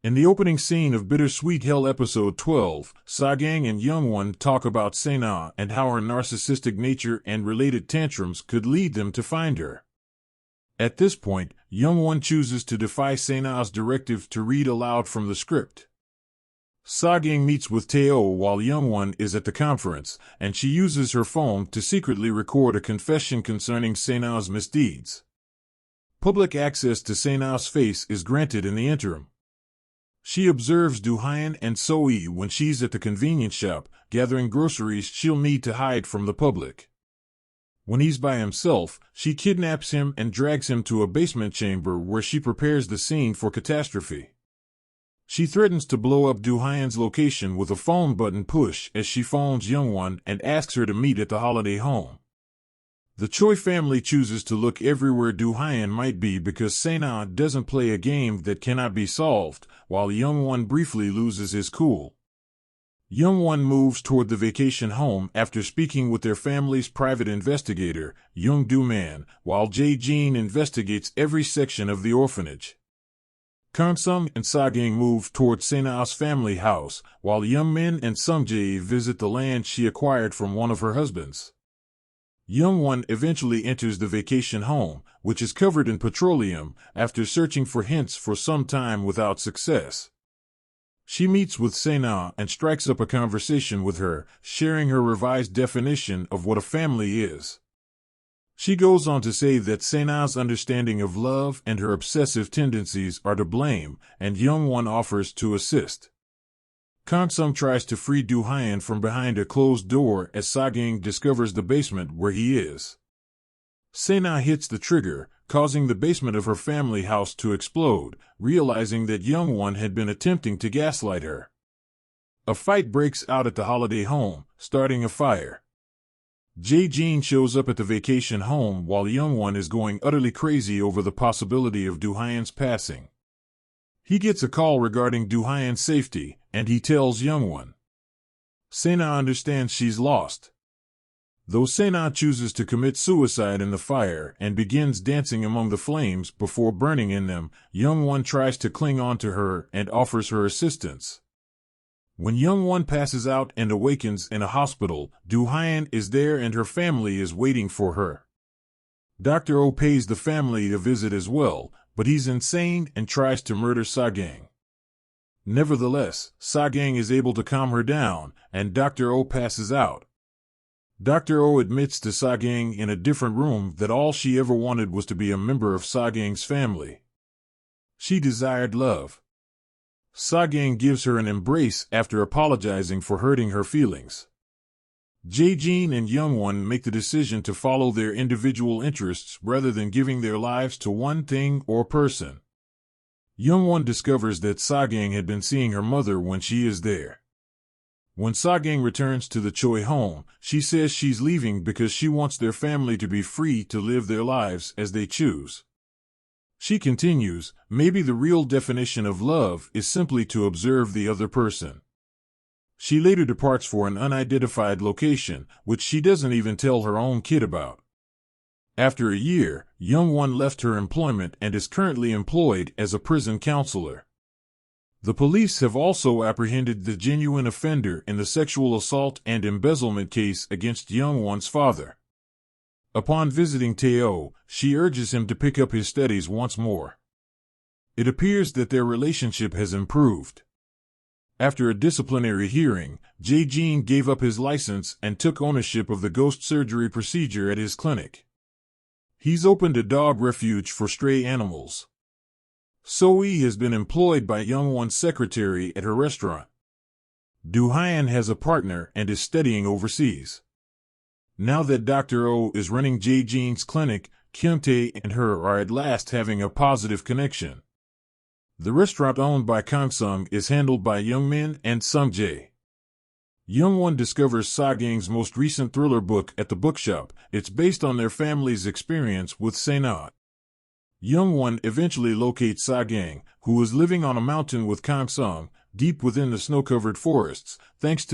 In the opening scene of Bittersweet Hell Episode 12, Sagang and Youngwon talk about Sena and how her narcissistic nature and related tantrums could lead them to find her. At this point, Youngwon chooses to defy Sena's directive to read aloud from the script. Sagang meets with Tae-oh while Youngwon is at the conference, and she uses her phone to secretly record a confession concerning Sena's misdeeds. Public access to Sena's face is granted in the interim. She observes Do-hyun and So-yi when she's at the convenience shop, gathering groceries she'll need to hide from the public. When he's by himself, she kidnaps him and drags him to a basement chamber where she prepares the scene for catastrophe. She threatens to blow up Do-hyun's location with a phone button push as she phones Youngwon and asks her to meet at the holiday home. The Choi family chooses to look everywhere Do-hyun might be because Sena doesn't play a game that cannot be solved, while Youngwon briefly loses his cool. Youngwon moves toward the vacation home after speaking with their family's private investigator, Young Do-man, while Jae-jin investigates every section of the orphanage. Kang-sung and Sagang move toward Sena's family house, while Young-min and Sung-jae visit the land she acquired from one of her husbands. Youngwon eventually enters the vacation home, which is covered in petroleum, after searching for hints for some time without success. She meets with Sena and strikes up a conversation with her, sharing her revised definition of what a family is. She goes on to say that Sena's understanding of love and her obsessive tendencies are to blame, and Youngwon offers to assist. Kang-sung tries to free Do-hyun from behind a closed door as Sagang discovers the basement where he is. Sena hits the trigger, causing the basement of her family house to explode, realizing that Youngwon had been attempting to gaslight her. A fight breaks out at the holiday home, starting a fire. Jae-jin shows up at the vacation home while Youngwon is going utterly crazy over the possibility of Do-hyun's passing. He gets a call regarding Do-hyun's safety, and he tells Youngwon. Sena understands she's lost. Though Sena chooses to commit suicide in the fire and begins dancing among the flames before burning in them, Youngwon tries to cling on to her and offers her assistance. When Youngwon passes out and awakens in a hospital, Do-hyun is there and her family is waiting for her. Dr. Oh pays the family a visit as well, but he's insane and tries to murder Sagang. Nevertheless, Sagang is able to calm her down, and Dr. Oh passes out. Dr. Oh admits to Sagang in a different room that all she ever wanted was to be a member of Sagang's family. She desired love. Sagang gives her an embrace after apologizing for hurting her feelings. Jae-jin and Youngwon make the decision to follow their individual interests rather than giving their lives to one thing or person. Youngwon discovers that Sagang had been seeing her mother when she is there. When Sagang returns to the Choi home, she says she's leaving because she wants their family to be free to live their lives as they choose. She continues, maybe the real definition of love is simply to observe the other person. She later departs for an unidentified location, which she doesn't even tell her own kid about. After a year, Youngwon left her employment and is currently employed as a prison counselor. The police have also apprehended the genuine offender in the sexual assault and embezzlement case against Youngwon's father. Upon visiting Tae-oh, she urges him to pick up his studies once more. It appears that their relationship has improved. After a disciplinary hearing, Jae-jin gave up his license and took ownership of the ghost surgery procedure at his clinic. He's opened a dog refuge for stray animals. So-yi has been employed by Youngwon's secretary at her restaurant. Do-hyun has a partner and is studying overseas. Now that Dr. Oh is running Jae-jin's clinic, Kyung-tae and her are at last having a positive connection. The restaurant owned by Kang-sung is handled by Young-min and Sung-jae. Youngwon discovers Sagang's most recent thriller book at the bookshop. It's based on their family's experience with Sena. Youngwon eventually locates Sagang, who is living on a mountain with Kang-sung, deep within the snow-covered forests, thanks to